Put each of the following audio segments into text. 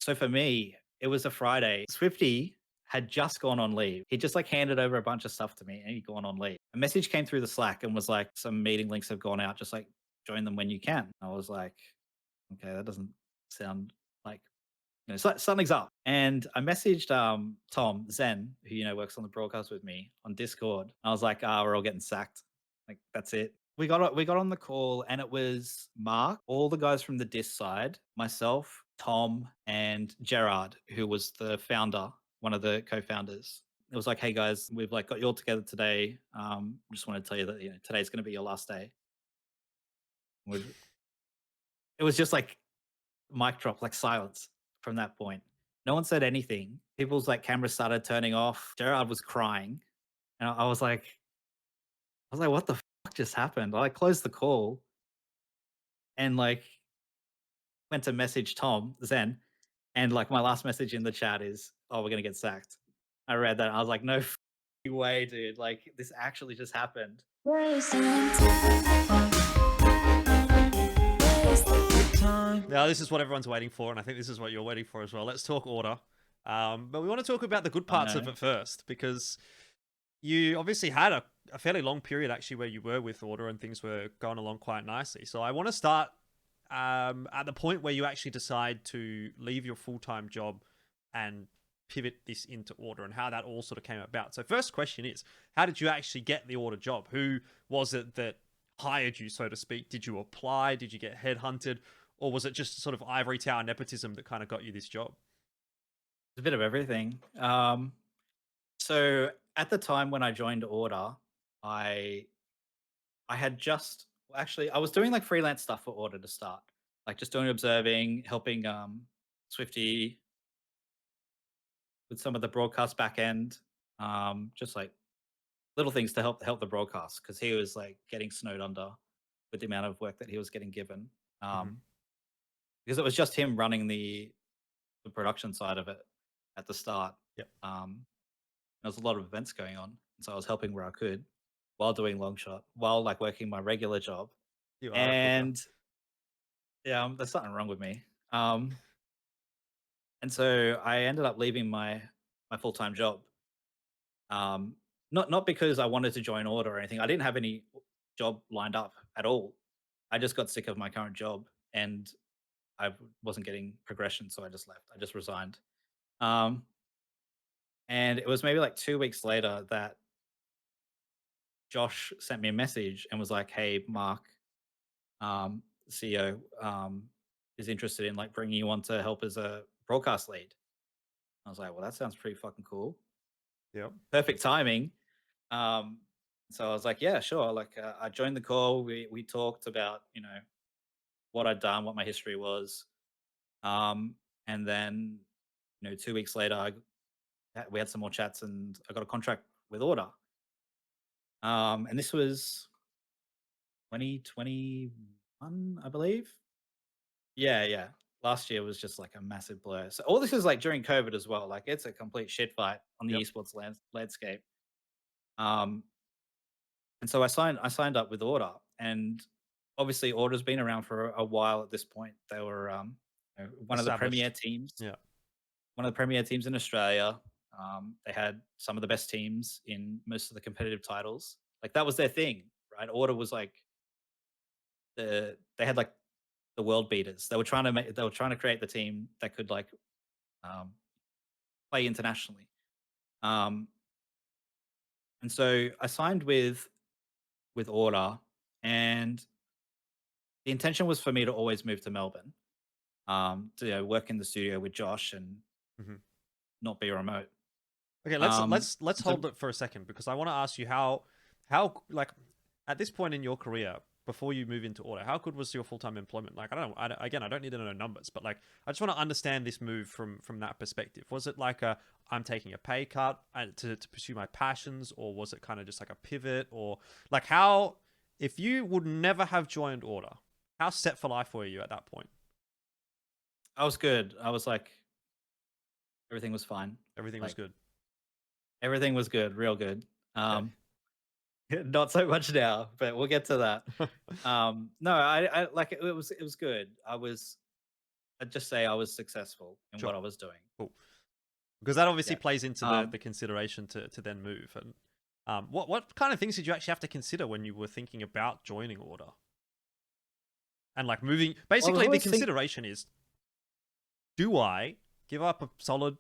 So for me, it was a Friday. Swifty had just gone on leave. He just like handed over a bunch of stuff to me and he'd gone on leave. A message came through the Slack and was like, some meeting links have gone out. Just like join them when you can. I was like, okay, that doesn't sound like something's up. And I messaged Tom Zen, who works on the broadcast with me on Discord. I was like, we're all getting sacked. Like that's it. We got on the call and it was Mark, all the guys from the Dis side, myself, Tom, and Gerard, who was the founder, one of the co-founders. It was like, hey guys, we've like got you all together today. Just want to tell you that today's going to be your last day. It was just like mic drop, like silence from that point. No one said anything. People's like cameras started turning off. Gerard was crying. And I was like, what the fuck just happened? I like closed the call and like went to message Tom Zen. And like my last message in the chat is, oh, we're gonna get sacked. I read that. I was like, no way, dude. Like this actually just happened. Now, this is what everyone's waiting for, and I think this is what you're waiting for as well. Let's talk Order. But we want to talk about the good I parts of know. it first, because you obviously had a fairly long period actually where you were with Order and things were going along quite nicely. So I want to start at the point where you actually decide to leave your full-time job and pivot this into Order and how that all sort of came about. So first question is, how did you actually get the Order job? Who was it that hired you, so to speak? Did you apply? Did you get headhunted? Or was it just sort of ivory tower nepotism that kind of got you this job? It's a bit of everything. So at the time when I joined Order, I I had just actually I was doing like freelance stuff for Order to start, like just doing observing, helping Swifty with some of the broadcast back end, just like little things to help the broadcast because he was like getting snowed under with the amount of work that he was getting given. Hmm. Um, because it was just him running the production side of it at the start. Yep. There was a lot of events going on, and so I was helping where I could while doing Longshot, while like working my regular job. You are a cougar. And yeah, there's something wrong with me. Um, and so I ended up leaving my full time job. Not because I wanted to join Order or anything. I didn't have any job lined up at all. I just got sick of my current job and wasn't getting progression, so I just left. I just resigned. Um, and it was maybe like 2 weeks later that Josh sent me a message and was like, "Hey, Mark, CEO, is interested in like bringing you on to help as a broadcast lead." I was like, "Well, that sounds pretty fucking cool. Yep. Perfect timing." Um, so I was like, "Yeah, sure." Like, I joined the call. We talked about what I'd done, what my history was, and then 2 weeks later, we had some more chats, and I got a contract with Order. And this was 2021, I believe. Yeah, yeah. Last year was just like a massive blur. So all this is like during COVID as well. Like it's a complete shit fight on the Yep. esports landscape. Um, and so I signed up with Order, and obviously Order's been around for a while at this point. They were one of the premier Established. teams, Yeah. one of the premier teams in Australia. They had some of the best teams in most of the competitive titles. Like that was their thing, right? Order was like they had like the world beaters. They were trying to create the team that could like um, play internationally. Um, and so I signed with Order, and the intention was for me to always move to Melbourne, to work in the studio with Josh and Hmm. not be remote. Okay, let's Um, let's let's so hold it for a second because I want to ask you how like at this point in your career before you move into Order, how good was your full-time employment? Like again, I don't need to know numbers, but like I just want to understand this move from that perspective. Was it like a I'm taking a pay cut to pursue my passions, or was it kind of just like a pivot, or like how if you would never have joined Order, how set for life were you at that point? I was good. I was like everything was fine. Everything was Like good. everything was good, real good. Okay. Not so much now, but we'll get to that. No, I like it was good. I'd just say I was successful in Sure. what I was doing. Cool. Because that obviously Yeah. plays into Um, the consideration to then move. And what kind of things did you actually have to consider when you were thinking about joining Order and like moving? well, I was Basically, the always think, consideration is: do I give up a solid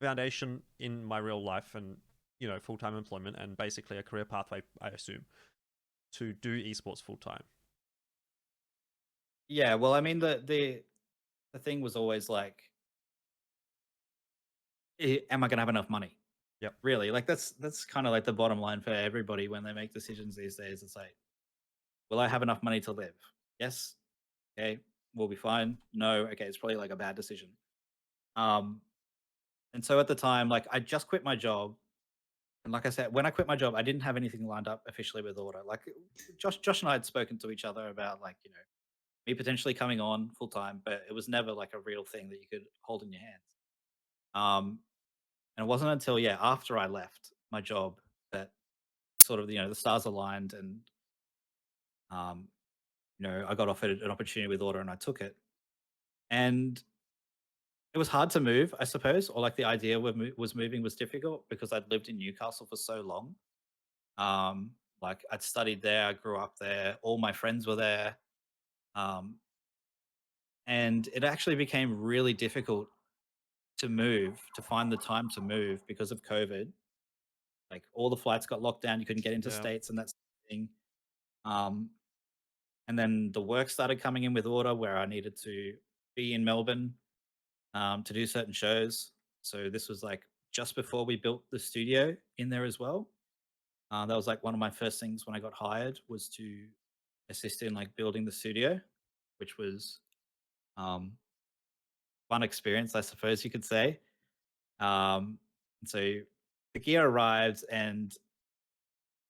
foundation in my real life and full time employment and basically a career pathway, I assume, to do esports full time? yeah. Well, I mean, the thing was always like, am I going to have enough money? Yep. Really, like that's kind of like the bottom line for everybody when they make decisions these days. It's like, will I have enough money to live? Yes. Okay, we'll be fine. No. Okay, it's probably like a bad decision. Um, and so at the time, like I just quit my job. And like I said, when I quit my job, I didn't have anything lined up officially with Order. Like Josh and I had spoken to each other about like, me potentially coming on full time, but it was never like a real thing that you could hold in your hands. Um, and it wasn't until after I left my job that sort of the stars aligned, and um, I got offered an opportunity with Order and I took it. And it was hard to move, I suppose, or like the idea was moving was difficult because I'd lived in Newcastle for so long. Um, like I'd studied there, I grew up there, all my friends were there. Um, and it actually became really difficult to move, to find the time to move because of COVID. Like all the flights got locked down, you couldn't get into Yeah. states and that sort of thing. Um, and then the work started coming in with Order where I needed to be in Melbourne to do certain shows. So this was like just before we built the studio in there as well. That was like one of my first things when I got hired was to assist in like building the studio, which was um, fun experience, I suppose you could say. And so the gear arrived and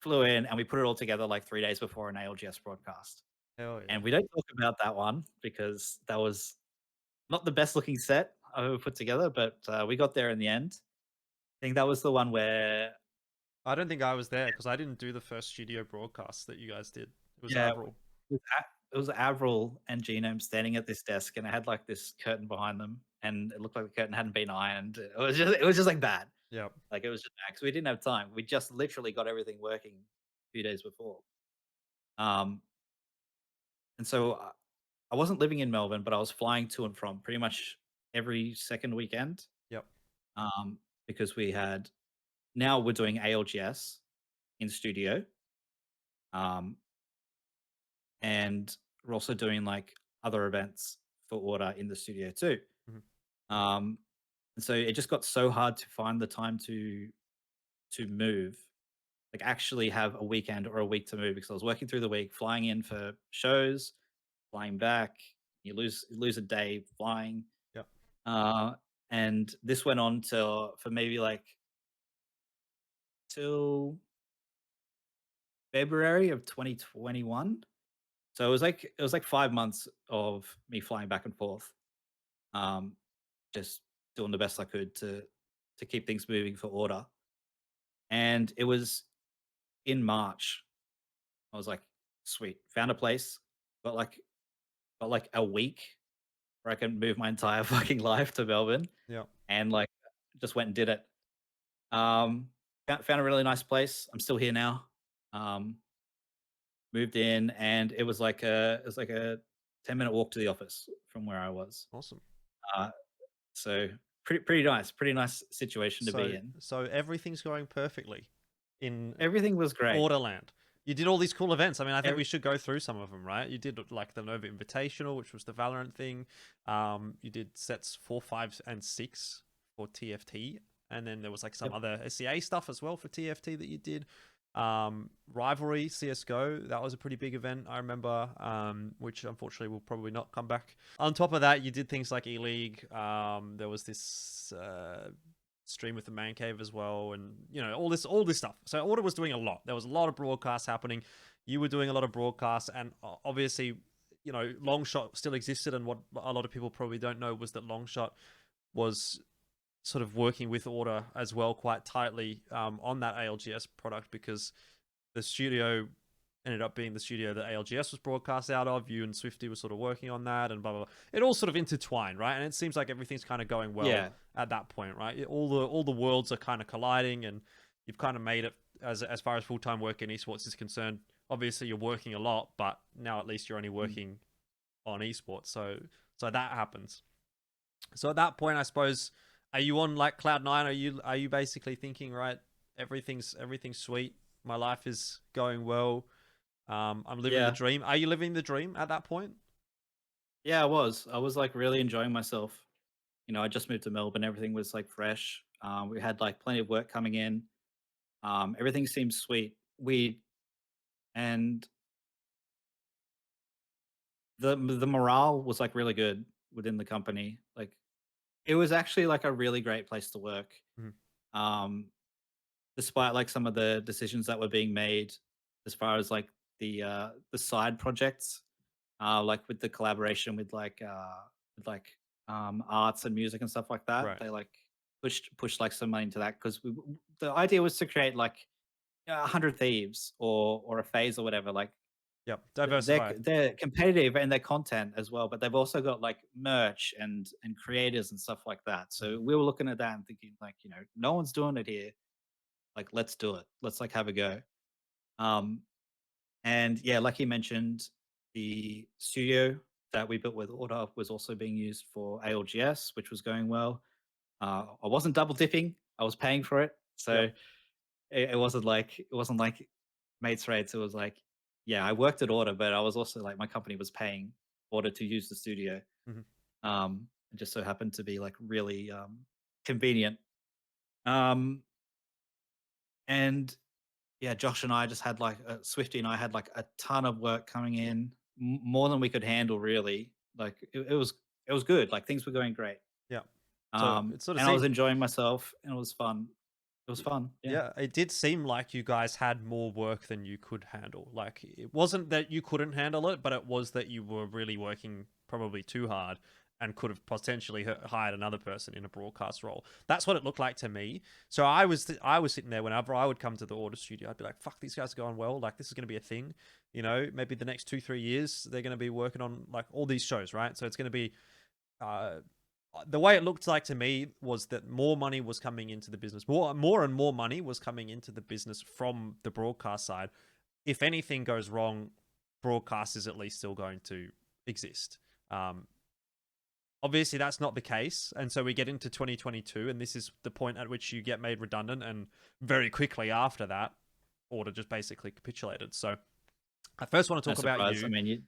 flew in, and we put it all together like 3 days before an ALGS broadcast. Hell And yeah. we don't talk about that one because that was not the best looking set I've ever put together, but we got there in the end. I think that was the one where, I don't think I was there because I didn't do the first studio broadcast that you guys did. It was yeah, Avril. it was Avril and Genome standing at this desk, and it had like this curtain behind them, and it looked like the curtain hadn't been ironed. It was just like bad. Yep. Like it was just because we didn't have time. We just literally got everything working a few days before. Um, and so I wasn't living in Melbourne, but I was flying to and from pretty much every second weekend. Yep. Um, because now we're doing ALGS in studio. Um, and we're also doing like other events for Order in the studio too. Mhm. Um, and so it just got so hard to find the time to move, like actually have a weekend or a week to move because I was working through the week, flying in for shows, flying back. You lose a day flying, Yep. uh, and this went on for maybe like till February of 2021. So it was like 5 months of me flying back and forth, um, just doing the best I could to keep things moving for Order. And it was in March. I was like, sweet, found a place, got like got like a week where I can move my entire fucking life to Melbourne, Yep. and like just went and did it. Found a really nice place. I'm still here now. Um, moved in, and it was like a 10-minute walk to the office from where I was. Awesome. Uh, so pretty nice situation to be So in. so everything's going perfectly in Everything was great. Orderland. You did all these cool events. I mean, I think Ev- we should go through some of them, right? You did like the Nova Invitational, which was the Valorant thing. You did sets 4, 5, and 6 for TFT, and then there was like some yep. other SEA stuff as well for TFT that you did. Rivalry CS:GO, that was a pretty big event, I remember, which unfortunately will probably not come back. On top of that, you did things like E-League. There was this stream with the man cave as well, and all this stuff. So Order was doing a lot. There was a lot of broadcasts happening. You were doing a lot of broadcasts, and obviously, Longshot still existed. And what a lot of people probably don't know was that Longshot was sort of working with Order as well quite tightly on that ALGS product, because the studio ended up being the studio that ALGS was broadcast out of. You and Swifty were sort of working on that, and blah blah blah. It all sort of intertwined, right? And it seems like everything's kind of going well Yeah. at that point, right? All the worlds are kind of colliding, and you've kind of made it as far as full time work in esports is concerned. Obviously, you're working a lot, but now at least you're only Mm. working on esports. So that happens. So at that point, I suppose, are you on like cloud nine? Are you basically thinking, right, everything's sweet, my life is going well, I'm living the Yeah. dream. Are you living the dream at that point? Yeah, I was. I was like really enjoying myself. I just moved to Melbourne. Everything was like fresh. We had like plenty of work coming in. Everything seemed sweet. And the morale was like really good within the company. Like it was actually like a really great place to work. Mhm. Um, Despite like some of the decisions that were being made as far as like the side projects, like with the collaboration with arts and music and stuff like that. Right. They like pushed like some money into that because the idea was to create like 100 thieves or a phase or whatever. Like Yep. they're Diversify. they're competitive in their content as well, but they've also got like merch and creators and stuff like that. Mhm. So we were looking at that and thinking like, no one's doing it here. Like, let's do it. Let's like have a go. Um, and yeah, like you mentioned, the studio that we built with Order was also being used for ALGS, which was going well. I wasn't double dipping; I was paying for it, Yep. so it wasn't like mates rates. It was like, yeah, I worked at Order, but I was also like my company was paying Order to use the studio. Mhm. It just so happened to be like really convenient. Um, and yeah, Josh and I just had like Swifty and I had like a ton of work coming in, more than we could handle. Really, like it was good. Like things were going great. Yep. So it sort of And I was seemed, enjoying myself, and it was fun. It was fun. Yeah. yeah, it did seem like you guys had more work than you could handle. Like it wasn't that you couldn't handle it, but it was that you were really working probably too hard and could have potentially hired another person in a broadcast role. That's what it looked like to me. So I was sitting there whenever I would come to the Order studio, I'd be like, "Fuck, these guys are going well. Like this is going to be a thing. Maybe the next 2-3 years they're going to be working on like all these shows, right? So it's going to be." Uh, the way it looked like to me was that more money was coming into the business. More and more money was coming into the business from the broadcast side. If anything goes wrong, broadcast is at least still going to exist. Um, Obviously, that's not the case, and so we get into 2022, and this is the point at which you get made redundant, and very quickly after that, Order just basically capitulated. So I first want to No talk about surprise. I you. mean,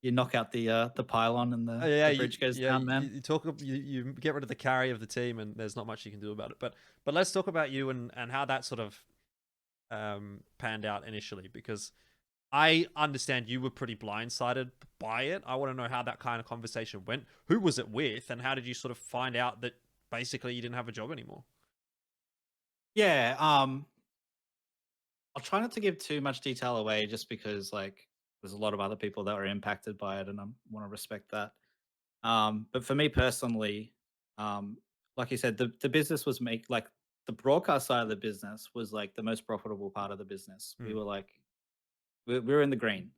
you knock out the pylon and the Yeah, the bridge goes down, man. you talk, you get rid of the carry of the team, and there's not much you can do about it. But let's talk about you and how that sort of panned out initially, because I understand you were pretty blindsided by it. I want to know how that kind of conversation went. Who was it with, and how did you sort of find out that basically you didn't have a job anymore? Yeah. I'll try not to give too much detail away, just because like there's a lot of other people that are impacted by it, and I want to respect that. But for me personally, um, like you said, the business was like the broadcast side of the business was like the most profitable part of the business. We Hmm. were like we were in the green.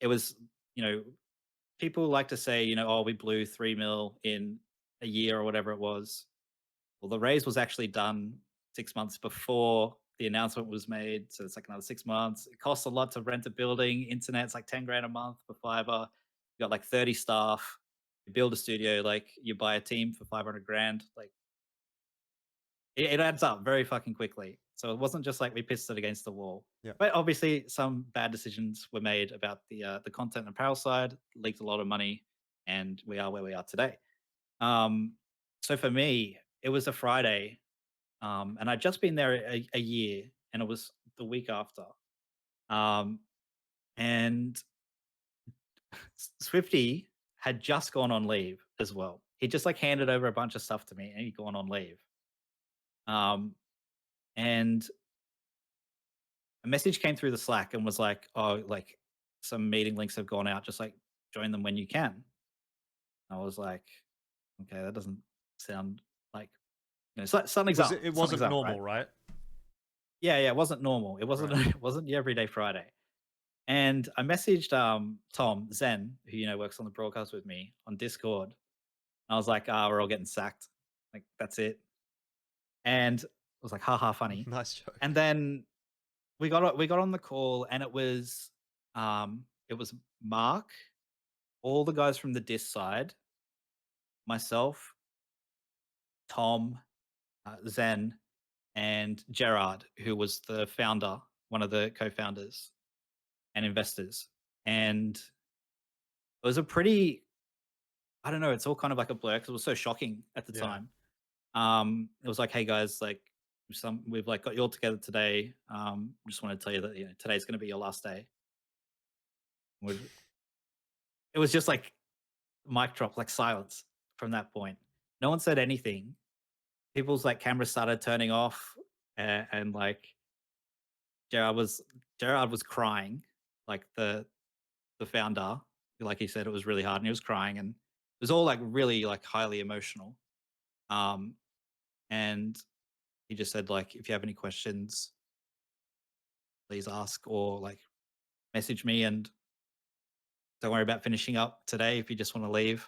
It was, you know people like to say, oh, we blew 3 mil in a year or whatever it was. Well, the raise was actually done 6 months before the announcement was made, so it's like another 6 months. It costs a lot to rent a building. Internet's like 10 grand a month for fiber. You got like 30 staff. You build a studio, like you buy a team for 500 grand. Like it adds up very fucking quickly. So it wasn't just like we pissed it against the wall. Yeah. But obviously, some bad decisions were made about the content and apparel side, leaked a lot of money, and we are where we are today. Um, so for me, it was a Friday, and I'd just been there a year, and it was the week after. Um, and Swifty had just gone on leave as well. He just like handed over a bunch of stuff to me, and he'd gone on leave. Um, and a message came through the Slack and was like, "Oh, like some meeting links have gone out. Just like join them when you can." I was like, "Okay, that doesn't sound like something's Was it? up. It Something's wasn't up, right?" normal, right? Yeah, yeah, it wasn't normal. It wasn't Right. it wasn't your everyday Friday. And I messaged Tom Zen, who works on the broadcast with me on Discord. I was like, "Ah, we're all getting sacked. Like that's it." And I was like, "Ha ha, funny." Nice joke. And then we got on the call, and it was Mark, all the guys from the Dis side, myself, Tom, Zen, and Gerard, who was the founder, one of the co-founders and investors. And it was a pretty, I don't know, it's all kind of like a blur because it was so shocking at the Yeah. time. It was like, hey guys, like we've like got you all together today. Just want to tell you that today's going to be your last day. Would It was just like mic drop, like silence from that point. No one said anything. People's like cameras started turning off, and like Gerard was Gerard was crying, like the founder. Like he said, it was really hard, and he was crying, and it was all like really like highly emotional. Um, and he just said like, if you have any questions, please ask or like message me, and don't worry about finishing up today if you just want to leave.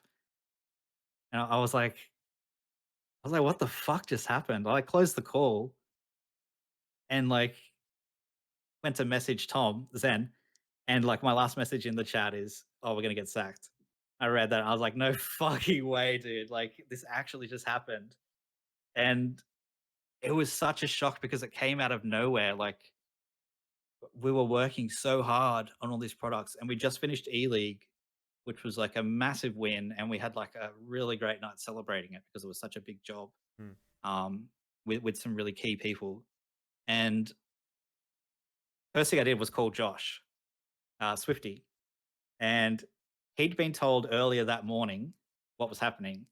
And I was like, what the fuck just happened? I closed the call and like went to message Tom Zen, and like my last message in the chat is, "Oh, we're gonna get sacked." I read that. And I was like, "No fucking way, dude! Like this actually just happened." And it was such a shock because it came out of nowhere. Like we were working so hard on all these products, and we just finished E League, which was like a massive win, and we had like a really great night celebrating it because it was such a big job, Hmm. um, with some really key people. And first thing I did was call Josh, Swifty, and he'd been told earlier that morning what was happening.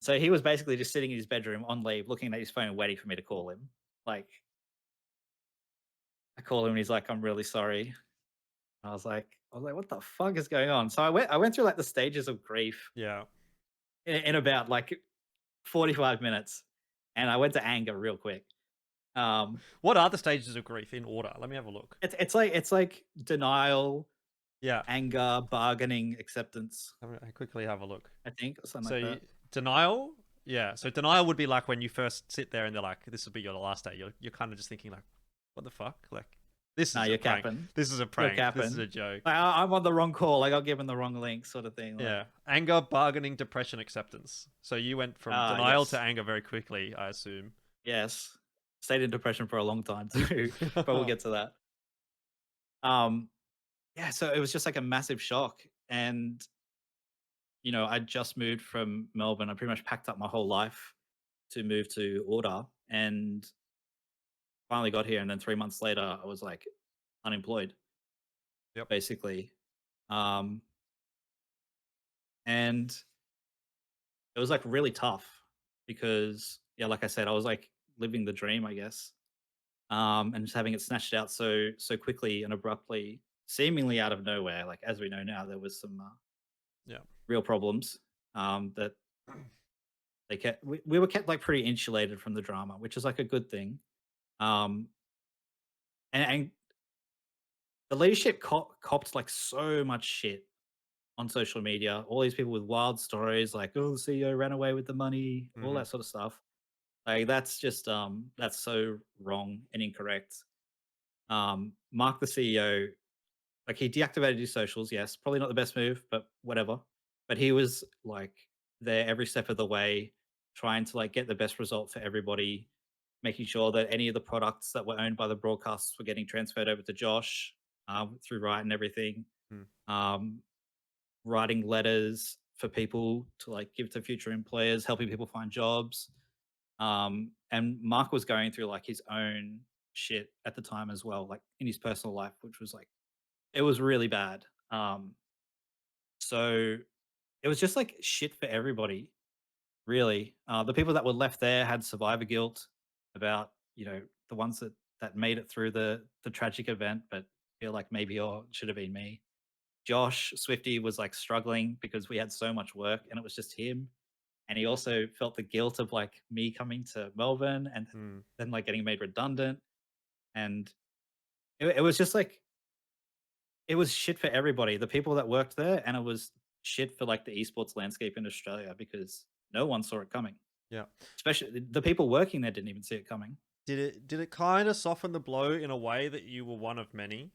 So he was basically just sitting in his bedroom on leave, looking at his phone, waiting for me to call him. Like I call him, and he's like, "I'm really sorry." I was like, "What the fuck is going on?" So I went through like the stages of grief Yeah. in about like 45 minutes, and I went to anger real quick. Um, What are the stages of grief in order? Let me have a look. it's like denial, Yeah. anger, bargaining, acceptance. I quickly have a look. I think or something So like that. denial, yeah. So denial would be like when you first sit there and they're like, "This will be your last day." You're kind of just thinking like, "What the fuck?" Like, this No, is a you're prank. capping. This is a You're prank. This is capping. a joke. Like, I'm on the wrong call. I got given the wrong link, sort of thing. Like, Yeah. Anger, bargaining, depression, acceptance. So you went from denial to yes, anger very quickly, I assume. yes. Stayed in depression for a long time too, but we'll get to that. Um, yeah. So it was just like a massive shock, and I just moved from Melbourne. I pretty much packed up my whole life to move to Order, and finally got here. And then 3 months later, I was like unemployed, Yep. basically. Um, and it was like really tough because, yeah, like I said, I was like living the dream, I guess, and just having it snatched out so quickly and abruptly, seemingly out of nowhere. Like as we know now, there was some Yeah. real problems that we were kept like pretty insulated from the drama, which is like a good thing. Um, and the leadership copped like so much shit on social media. All these people with wild stories, like, "Oh, the CEO ran away with the money," all Hmm. that sort of stuff. Like that's just that's so wrong and incorrect. Mark the CEO, like he deactivated his socials, yes, probably not the best move, but whatever. But he was like there every step of the way, trying to like get the best result for everybody, making sure that any of the products that were owned by the broadcasts were getting transferred over to Josh, through Riot and everything. Hmm. Um, Writing letters for people to like give to future employers, helping people find jobs. And Mark was going through like his own shit at the time as well, like in his personal life, which was like it was really bad. So it was just like shit for everybody, really. The people that were left there had survivor guilt about the ones that made it through the tragic event, but feel like maybe oh it should have been me. Josh Swifty was like struggling because we had so much work and it was just him. And he also felt the guilt of like me coming to Melbourne and Hmm. then like getting made redundant. And it was just like it was shit for everybody, the people that worked there, and it was shit for like the esports landscape in Australia because no one saw it coming. Yeah. Especially the people working there didn't even see it coming. Did it kind of soften the blow in a way that you were one of many?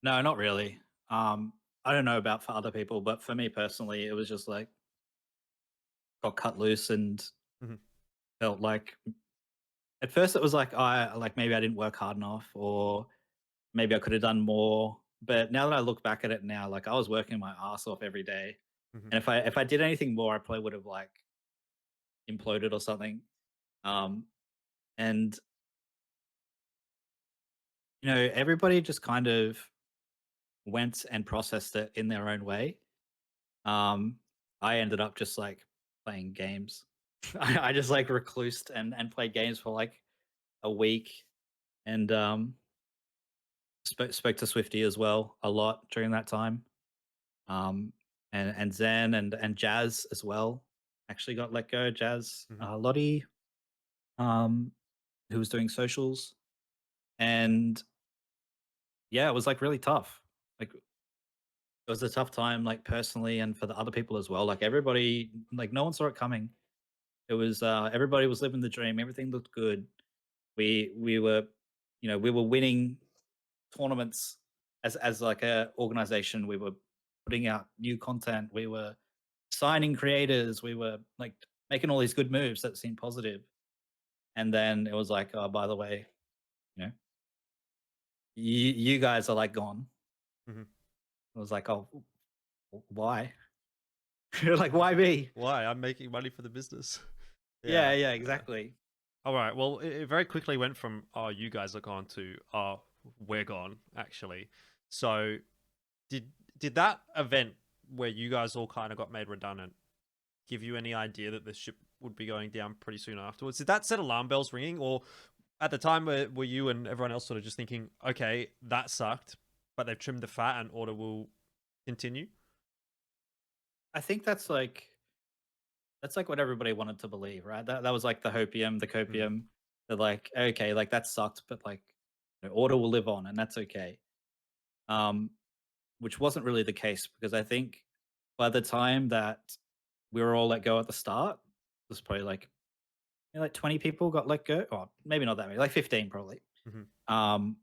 No, not really. I don't know about for other people, but for me personally, it was just like got cut loose and Mhm. felt like at first it was like I like maybe I didn't work hard enough or maybe I could have done more. But now that I look back at it now, like I was working my ass off every day. Mhm. And if I did anything more, I probably would have like imploded or something. Um and everybody just kind of went and processed it in their own way. Um I ended up just like playing games. I just like reclused and played games for like a week and spoke to Swifty as well a lot during that time. Um, and Zen and Jazz as well actually got let go. Jazz, Mhm. Lottie, um, who was doing socials, and yeah, it was like really tough. Like it was a tough time, like personally, and for the other people as well. Like everybody, like no one saw it coming. It was everybody was living the dream. Everything looked good. We were, we were winning tournaments as like a organization. We were putting out new content. We were signing creators. We were like making all these good moves that seemed positive. And then it was like, oh, by the way, you know, you guys are like gone. Mhm. It was like, oh, why? You're like, why me? Why? I'm making money for the business. Yeah, Yeah. yeah, Yeah. exactly. All right. Well, it very quickly went from "oh, you guys are gone" to "oh, we're gone." Actually, so did did that event where you guys all kind of got made redundant give you any idea that the ship would be going down pretty soon afterwards? Did that set alarm bells ringing, or at the time were you and everyone else sort of just thinking, "okay, that sucked, but they've trimmed the fat and order will continue"? I think that's like what everybody wanted to believe, right? That was like the hopium, the Mm. copium. That like, okay, like that sucked, but like order will live on, and that's okay. Um, which wasn't really the case because I think by the time that we were all let go at the start, it was probably like like 20 people got let go, or maybe not that many, like 15 probably. Hmm. Um,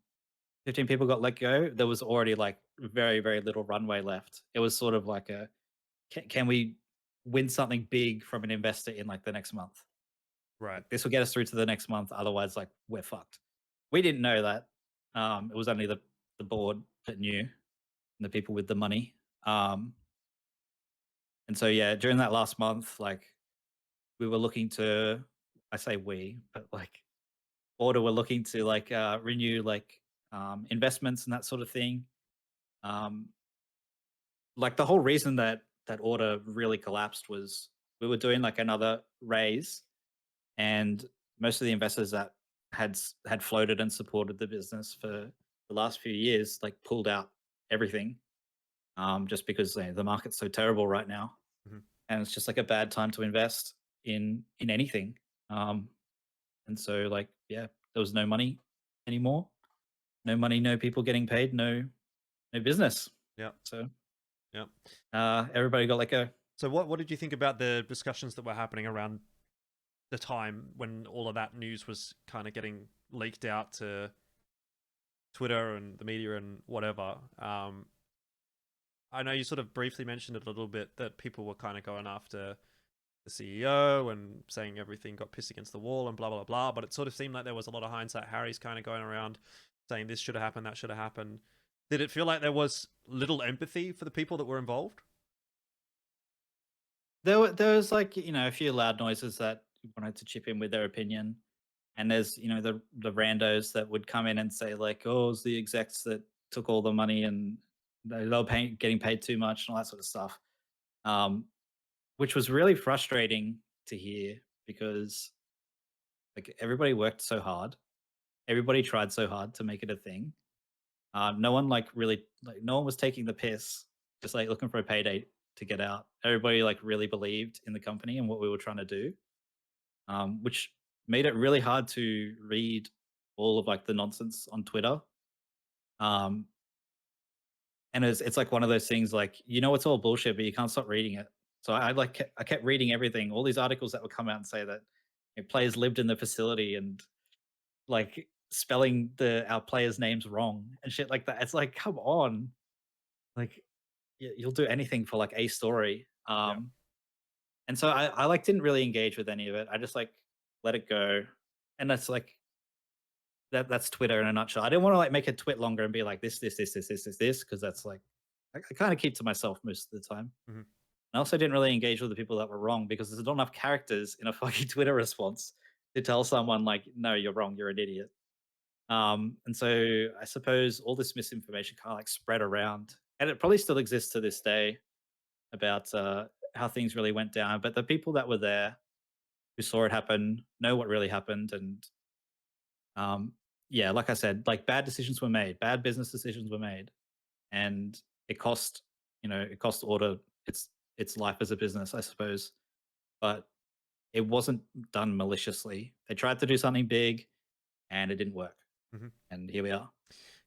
15 people got let go. There was already like very, very little runway left. It was sort of like a can we win something big from an investor in like the next month? Right. Like this will get us through to the next month. Otherwise, like we're fucked. We didn't know that. It was only the board that knew and the people with the money. Um, and so yeah, during that last month, like we were looking to, I say we, but like Order were looking to like renew like investments and that sort of thing. Um, like the whole reason that Order really collapsed was we were doing like another raise, and most of the investors that had floated and supported the business for the last few years like pulled out everything, just because the market's so terrible right now, Hmm. and it's just like a bad time to invest in anything. Um, and so like yeah, there was no money anymore, no money, no people getting paid, no business. Yeah. So Yeah. everybody got let go. So what did you think about the discussions that were happening around the time when all of that news was kind of getting leaked out to Twitter and the media and whatever? I know you sort of briefly mentioned it a little bit that people were kind of going after the CEO and saying everything got pissed against the wall and blah blah blah. But it sort of seemed like there was a lot of hindsight. Harry's kind of going around saying this should have happened, that should have happened. Did it feel like there was little empathy for the people that were involved? There was like a few loud noises that wanted to chip in with their opinion, and there's the randos that would come in and say like, oh, it's the execs that took all the money and they were getting paid too much and all that sort of stuff, um, which was really frustrating to hear because like everybody worked so hard, everybody tried so hard to make it a thing. No one like really like no one was taking the piss, just like looking for a payday to get out. Everybody like really believed in the company and what we were trying to do, which made it really hard to read all of like the nonsense on Twitter. Um, And it's like one of those things like, it's all bullshit, but you can't stop reading it. So I kept reading everything, all these articles that would come out and say that players lived in the facility and like spelling our players' names wrong and shit like that. It's like, come on, like you'll do anything for like a story. Yeah. And so I like didn't really engage with any of it. I just like let it go, and that's like that's Twitter in a nutshell. I didn't want to like make a tweet longer and be like this because that's like I kind of keep to myself most of the time. Mhm. I also didn't really engage with the people that were wrong because there's not enough characters in a fucking Twitter response to tell someone like, no, you're wrong, you're an idiot. And so I suppose all this misinformation kind of like spread around, and it probably still exists to this day about how things really went down. But the people that were there who saw it happen know what really happened, and um, yeah, like I said, like bad decisions were made, bad business decisions were made, and it cost, it cost Order its life as a business, I suppose. But it wasn't done maliciously. They tried to do something big, and it didn't work, Mhm. and here we are.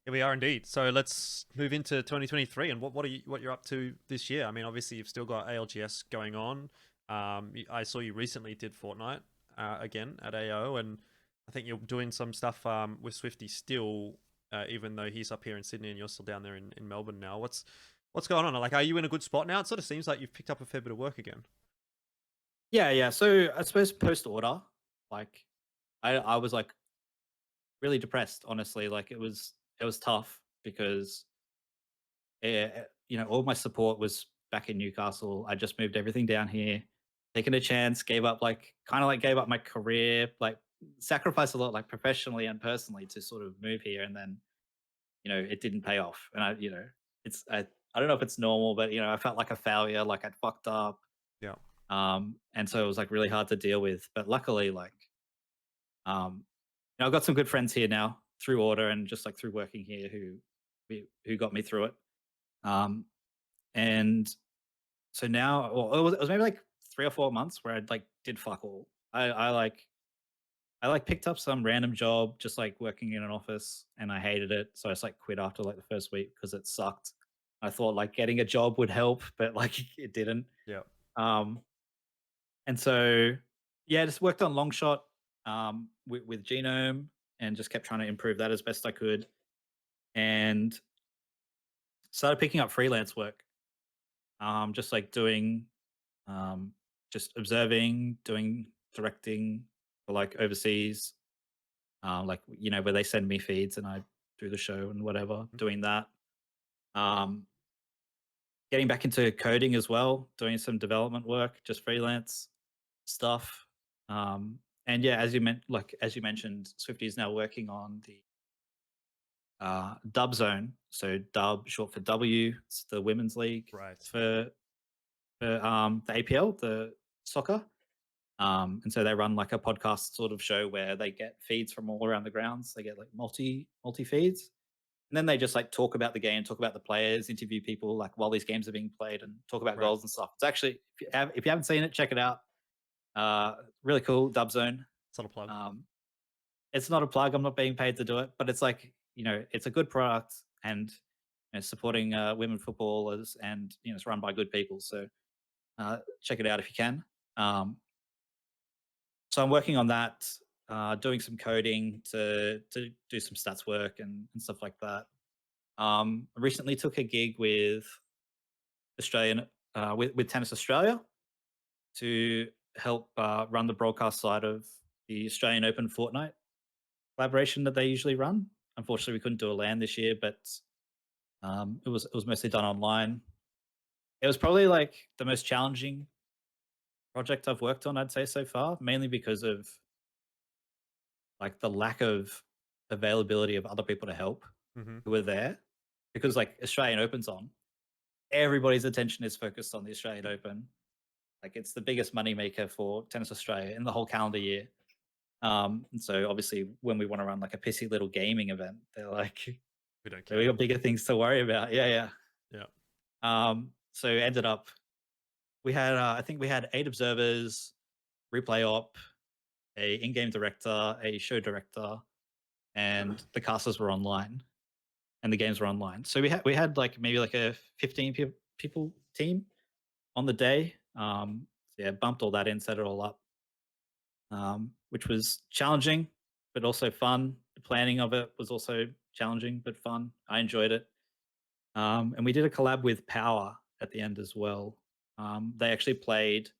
Here we are indeed. So let's move into 2023 and what you're up to this year. I mean, obviously you've still got ALGS going on. I saw you recently did Fortnite again at AO, and I think you're doing some stuff with Swifty still, even though he's up here in Sydney and you're still down there in Melbourne now. What's going on? Like, are you in a good spot now? It sort of seems like you've picked up a fair bit of work again. Yeah, yeah. So I suppose post Order, like I was like really depressed, honestly. Like it was tough because all my support was back in Newcastle. I just moved everything down here, taking a chance, gave up like kind of like gave up my career, like sacrificed a lot like professionally and personally to sort of move here, and then it didn't pay off. And it's I don't know if it's normal, but I felt like a failure, like I'd fucked up. Yeah. And so it was like really hard to deal with. But luckily, like um I've got some good friends here now through Order and just like through working here who got me through it. Um and so now, well, it was maybe like 3 or 4 months where I like did fuck all. I picked up some random job just like working in an office, and I hated it. So I just like quit after like the first week because it sucked. I thought like getting a job would help, but like it didn't. Yeah. Um and so yeah, just worked on Longshot with Genome, and just kept trying to improve that as best I could, and started picking up freelance work. Just like doing just observing, doing directing for like overseas, like where they send me feeds and I do the show and whatever, Mhm. doing that. Um, Getting back into coding as well, doing some development work, just freelance stuff. And yeah, as you mentioned, Swifty is now working on the Dub Zone. So Dub, short for W, it's the women's league Right. for the APL, the soccer. And so they run like a podcast sort of show where they get feeds from all around the grounds. They get like multi feeds, and then they just like talk about the game, talk about the players, interview people like while these games are being played, and talk about Right. goals and stuff. It's actually if you haven't seen it, check it out. Really cool, Dub Zone. It's not a plug. Um, it's not a plug. I'm not being paid to do it, but it's like it's a good product, and supporting women footballers, and it's run by good people. So check it out if you can. Um, So I'm working on that, doing some coding to do some stats work and stuff like that. I recently took a gig with Australian with Tennis Australia to help run the broadcast side of the Australian Open Fortnite collaboration that they usually run. Unfortunately, we couldn't do a LAN this year, but it was mostly done online. It was probably like the most challenging project I've worked on, I'd say so far, mainly because of like the lack of availability of other people to help Hmm. who are there, because like Australian Open's on, everybody's attention is focused on the Australian Open. Like it's the biggest moneymaker for Tennis Australia in the whole calendar year. And so obviously when we want to run like a pissy little gaming event, they're like, We don't we care. got bigger things to worry about. Yeah, yeah. Yeah. So ended up we had I think we had 8 observers, replay op, a in-game director, a show director, and the casters were online. and the games were online. So we had like maybe like a 15 people team on the day. So yeah, bumped all that in, set it all up, which was challenging but also fun. The planning of it was also challenging but fun. I enjoyed it. And we did a collab with Power at the end as well. They actually played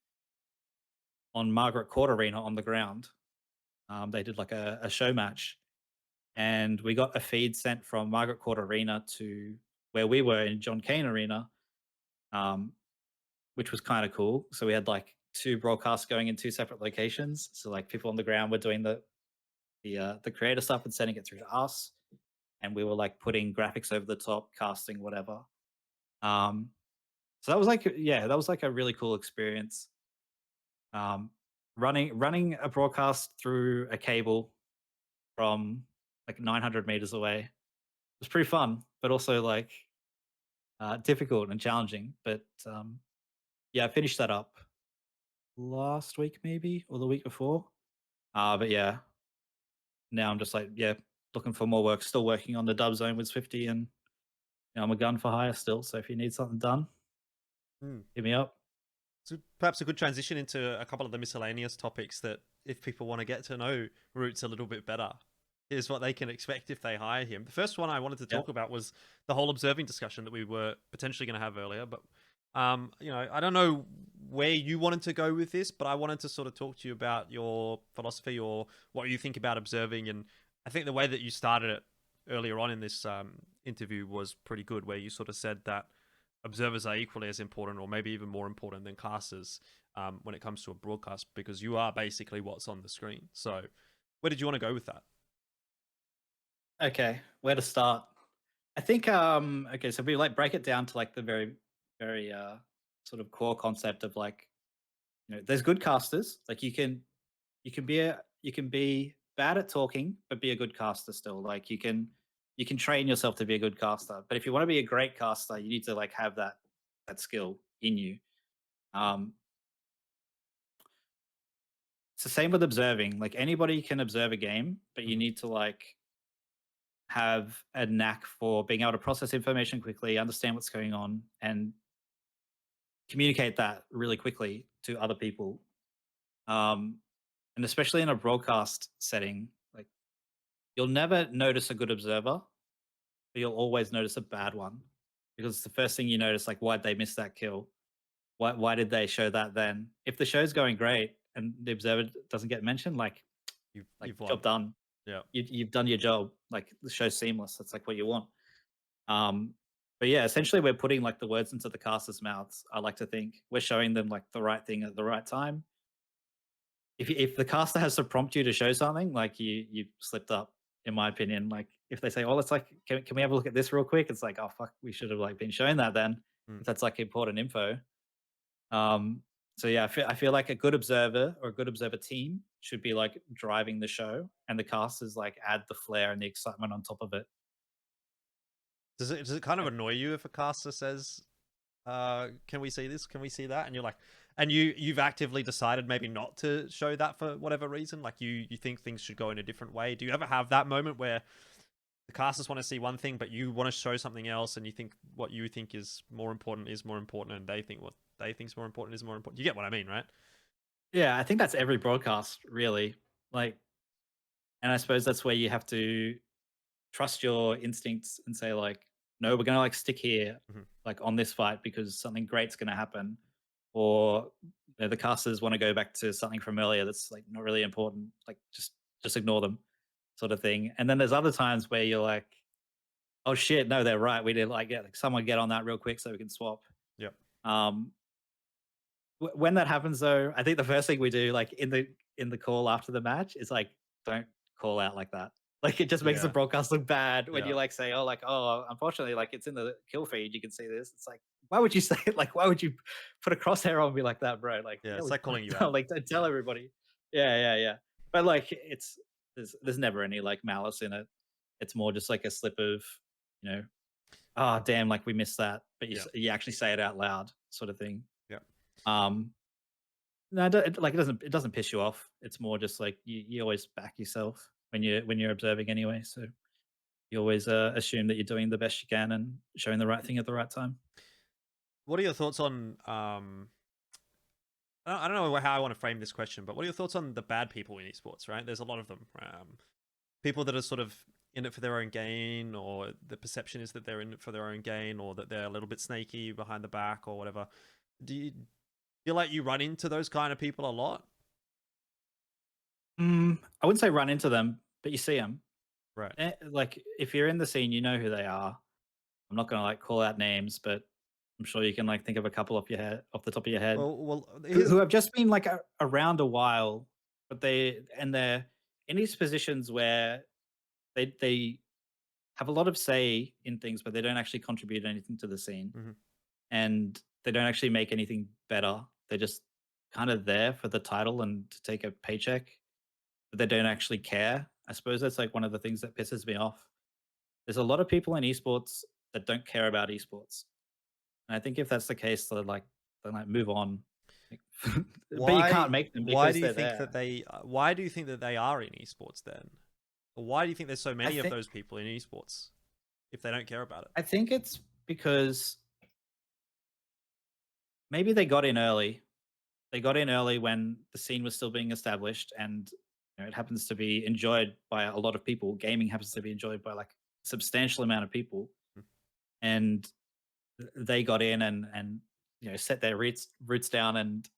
on Margaret Court Arena on the ground. They did like a show match, and we got a feed sent from Margaret Court Arena to where we were in John Cain Arena, um, which was kind of cool. So we had like two broadcasts going in two separate locations. So like people on the ground were doing the creator stuff and sending it through to us, and we were like putting graphics over the top, casting whatever. Um, so that was like yeah, that was like a really cool experience. Um, running a broadcast through a cable from like 900 meters away. It was pretty fun, but also like difficult and challenging. But yeah, I finished that up last week, maybe, or the week before. But yeah, now I'm just like, yeah, looking for more work. Still working on the dub zone with Swifty, and I'm a gun for hire still. So if you need something done, Hmm. hit me up. So perhaps a good transition into a couple of the miscellaneous topics that, if people want to get to know Roots a little bit better, is what they can expect if they hire him. The first one I wanted to Yeah. talk about was the whole observing discussion that we were potentially going to have earlier. But I don't know where you wanted to go with this, but I wanted to sort of talk to you about your philosophy or what you think about observing. And I think the way that you started it earlier on in this interview was pretty good, where you sort of said that observers are equally as important, or maybe even more important than casters, when it comes to a broadcast, because you are basically what's on the screen. So, where did you want to go with that? Okay, where to start? I think okay, so if we like break it down to like the very sort of core concept of like, there's good casters. Like you can be bad at talking but be a good caster still. Like you can train yourself to be a good caster. But if you want to be a great caster, you need to like have that skill in you. Um it's the same with observing. Like anybody can observe a game, but you Mhm. need to like have a knack for being able to process information quickly, understand what's going on, and communicate that really quickly to other people. Um, and especially in a broadcast setting, like you'll never notice a good observer, but you'll always notice a bad one because it's the first thing you notice. Like, why'd they miss that kill? Why did they show that then? If the show's going great and the observer doesn't get mentioned, like You've won. job done. Yeah. You've done your job. Like the show's seamless. That's like what you want. Um, but yeah, essentially we're putting like the words into the casters' mouths. I like to think we're showing them like the right thing at the right time. If the caster has to prompt you to show something, like you slipped up, in my opinion. Like if they say, "Oh, let's like, can we have a look at this real quick?" It's like, "Oh fuck, we should have like been showing that then." Mm. If that's like important info. Um, so yeah, I feel like a good observer or a good observer team should be like driving the show, and the casters like add the flair and the excitement on top of it. Does it kind of annoy you if a caster says, "Can we see this? Can we see that?" And you're like, and you've actively decided maybe not to show that for whatever reason. Like you think things should go in a different way. Do you ever have that moment where the casters want to see one thing, but you want to show something else, and you think what you think is more important, and they think what they think is more important is more important. You get what I mean, right? Yeah, I think that's every broadcast, really. Like, and I suppose that's where you have to trust your instincts and say, like, no, we're gonna like stick here, Hmm. like on this fight because something great's gonna happen. Or the casters want to go back to something from earlier that's like not really important. Like just ignore them, sort of thing. And then there's other times where you're like, oh shit, no, they're right. We did like get like someone get on that real quick so we can swap. Yep. Um, when that happens though, I think the first thing we do, like in the call after the match, is like don't call out like that. Like it just makes the Yeah. broadcast look bad when Yeah. you like say, oh, like, oh, unfortunately, like it's in the kill feed, you can see this. It's like, why would you say it? Like, why would you put a crosshair on me like that, bro? Like, Yeah. yeah, It's we like calling you don't out. like don't tell Yeah. everybody. Yeah, yeah, yeah. But like there's never any like malice in it. It's more just like a slip of, you know, oh damn, like we missed that. But Yeah. you actually say it out loud, sort of thing. Yeah. Um no, like it doesn't piss you off. It's more just like you always back yourself when you're observing anyway. So You always assume that you're doing the best you can and showing the right thing at the right time. What are your thoughts on I don't know how I want to frame this question, but what are your thoughts on the bad people in esports, right? There's a lot of them. People that are sort of in it for their own gain, or the perception is that they're in it for their own gain, or that they're a little bit snaky behind the back or whatever. Do you feel like you run into those kind of people a lot? I wouldn't say run into them, but you see them. Right. Like if you're in the scene, you know who they are. I'm not gonna like call out names, but I'm sure you can like think of a couple off the top of your head Well, who, here's who have just been like around a while, but they're in these positions where they have a lot of say in things, but they don't actually contribute anything to the scene, mhm. and they don't actually make anything better. They're just kind of there for the title and to take a paycheck, but they don't actually care. I suppose that's like one of the things that pisses me off. There's a lot of people in esports that don't care about esports, and I think if that's the case, then like move on. Like, but you can't make them Why because do you they're think there. that why do you think that they are in esports then? Or why do you think there's so I many of think those people in esports if they don't care about it? I think it's because maybe they got in early. They got in early when the scene was still being established, and it happens to be enjoyed by a lot of people. Gaming happens to be enjoyed by like a substantial amount of people, Mm. and they got in and set their roots down, and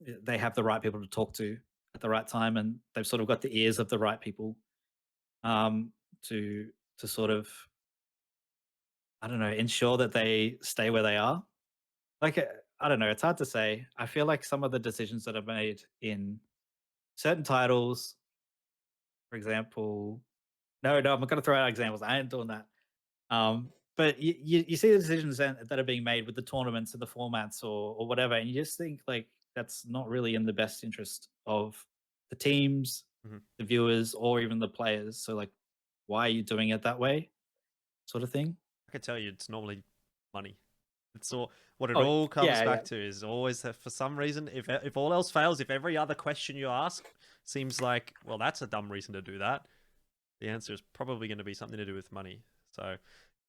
they have the right people to talk to at the right time, and they've sort of got the ears of the right people um, to sort of, I don't know, ensure that they stay where they are. Like, I don't know, it's hard to say. I feel like some of the decisions that are made in certain titles, for example, no, I'm not gonna throw out examples. I ain't doing that. But you see the decisions that are being made with the tournaments and the formats or whatever, and you just think like that's not really in the best interest of the teams, Mhm. the viewers, or even the players. So like, why are you doing it that way, sort of thing? I can tell you it's normally money. It's all what it Oh all comes yeah, yeah. back to is always that for some reason, if all else fails, if every other question you ask seems like, well, that's a dumb reason to do that, the answer is probably going to be something to do with money. So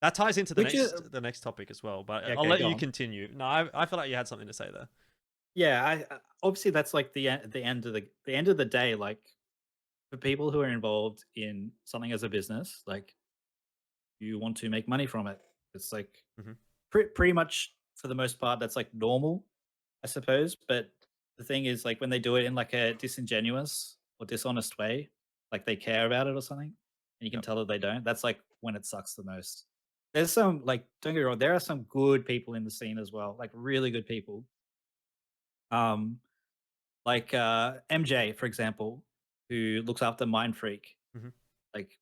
that ties into Which is the next topic as well. But yeah, I'll okay, let go you on. continue. No, I feel like you had something to say there. Yeah, obviously that's like the end of the end of the day. Like for people who are involved in something as a business, like you want to make money from it. It's like Hmm. pretty much for the most part that's like normal, I suppose. But the thing is, like when they do it in like a disingenuous or dishonest way, like they care about it or something, and you can Yep. tell that they don't. That's like when it sucks the most. There's some like don't get me wrong, there are some good people in the scene as well, like really good people. Um, like MJ, for example, who looks after Mind Freak. Hmm. Like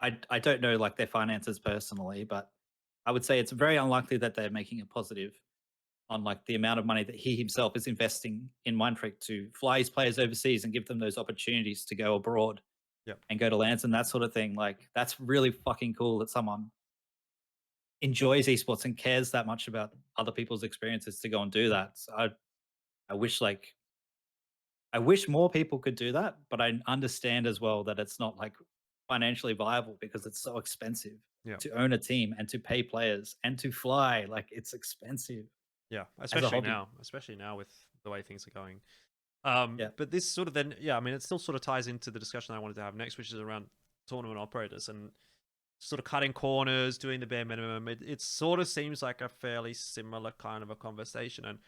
I don't know like their finances personally, but I would say it's very unlikely that they're making a positive on like the amount of money that he himself is investing in Mindfreak to fly his players overseas and give them those opportunities to go abroad Yep. and go to lands and that sort of thing. Like that's really fucking cool that someone enjoys esports and cares that much about other people's experiences to go and do that. So I wish like I wish more people could do that, but I understand as well that it's not like financially viable because it's so expensive Yeah. to own a team and to pay players and to fly. Like it's expensive Yeah. as a hobby. Especially now with the way things are going. Yeah. But this sort of then, yeah, I mean, it still sort of ties into the discussion I wanted to have next, which is around tournament operators and sort of cutting corners, doing the bare minimum. It sort of seems like a fairly similar kind of a conversation. And,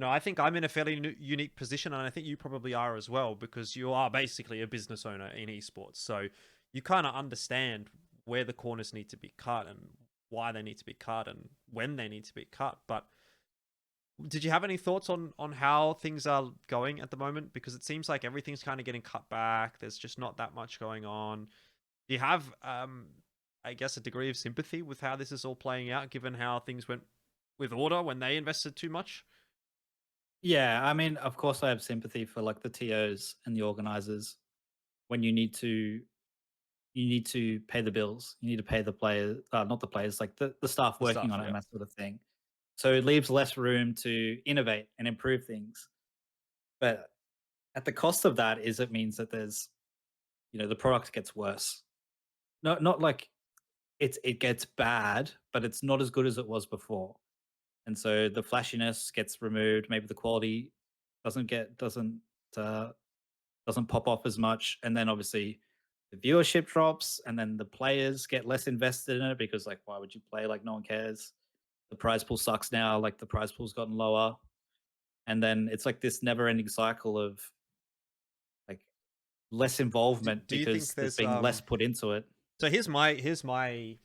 I think I'm in a fairly unique position, and I think you probably are as well, because you are basically a business owner in esports. So you kind of understand where the corners need to be cut and why they need to be cut and when they need to be cut. But did you have any thoughts on how things are going at the moment? Because it seems like everything's kind of getting cut back. There's just not that much going on. Do you have, I guess, a degree of sympathy with how this is all playing out, given how things went with Order when they invested too much? Yeah, I mean, of course, I have sympathy for like the TOs and the organizers when you need to pay the bills. You need to pay the players, not the players, like the staff The working stuff, on it yeah, and that sort of thing. So it leaves less room to innovate and improve things. But at the cost of that is it means that there's the product gets worse. not like it gets bad, but it's not as good as it was before. And so the flashiness gets removed. Maybe the quality doesn't get uh, doesn't pop off as much, and then obviously the viewership drops, and then the players get less invested in it because like why would you play like no one cares? The prize pool sucks now. Like the prize pool's gotten lower, and then it's like this never-ending cycle of like less involvement Do you think because there's there's being less put into it. so here's my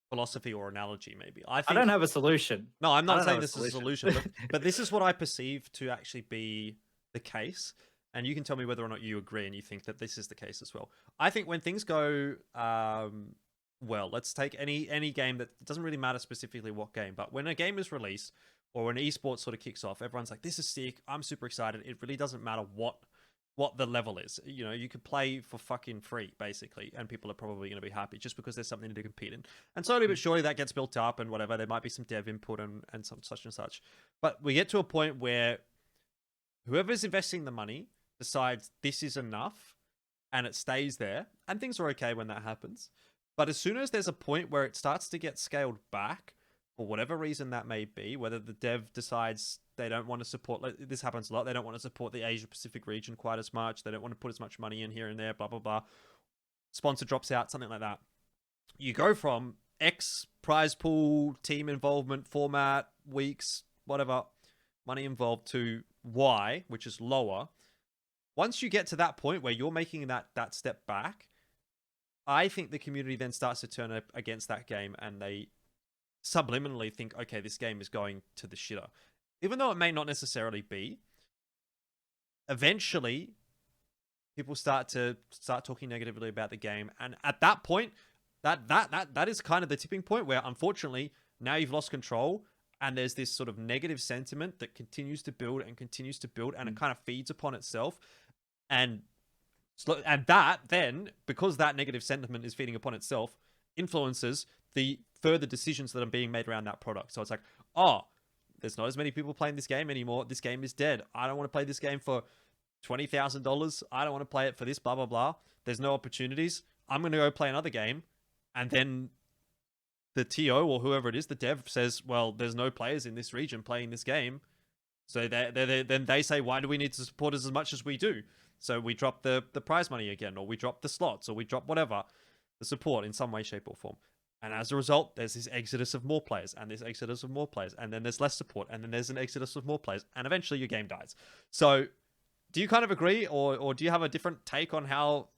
philosophy or analogy maybe. I I don't think have a solution. no, I'm I not don't have saying a this is a solution. solution, but this is what I perceive to actually be the case. And you can tell me whether or not you agree and you think that this is the case as well. I think when things go well, let's take any game that doesn't really matter specifically what game, but when a game is released or when esports sort of kicks off, everyone's like, "This is sick! I'm super excited." It really doesn't matter what the level is. You know, you could play for fucking free basically, and people are probably going to be happy just because there's something to compete in. And slowly but surely that gets built up and whatever. There might be some dev input and some such and such, but we get to a point where whoever's investing the money decides this is enough and it stays there, and things are okay when that happens. But as soon as there's a point where it starts to get scaled back, for whatever reason that may be, whether the dev decides they don't want to support, like, this happens a lot, they don't want to support the Asia Pacific region quite as much, they don't want to put as much money in here and there, blah, blah, blah. Sponsor drops out, something like that. You go from X prize pool, team involvement, format, weeks, whatever, money involved to Y, which is lower. Once you get to that point where you're making that step back, I think the community then starts to turn up against that game and they subliminally think, okay, this game is going to the shitter. Even though it may not necessarily be, eventually people start talking negatively about the game. And at that point, that is kind of the tipping point where unfortunately now you've lost control and there's this sort of negative sentiment that continues to build and continues to build and it kind of feeds upon itself. And that then, because that negative sentiment is feeding upon itself, influences the further decisions that are being made around that product. So it's like, oh, there's not as many people playing this game anymore. This game is dead. I don't want to play this game for $20,000. I don't want to play it for this, blah, blah, blah. There's no opportunities. I'm going to go play another game. And then the TO or whoever it is, the dev says, well, there's no players in this region playing this game. So then they say, why do we need to support us as much as we do? So we drop the prize money again, or we drop the slots, or we drop whatever, the support in some way, shape, or form. And as a result, there's this exodus of more players, and this exodus of more players, and then there's less support, and then there's an exodus of more players, and eventually your game dies. So do you kind of agree, or do you have a different take on how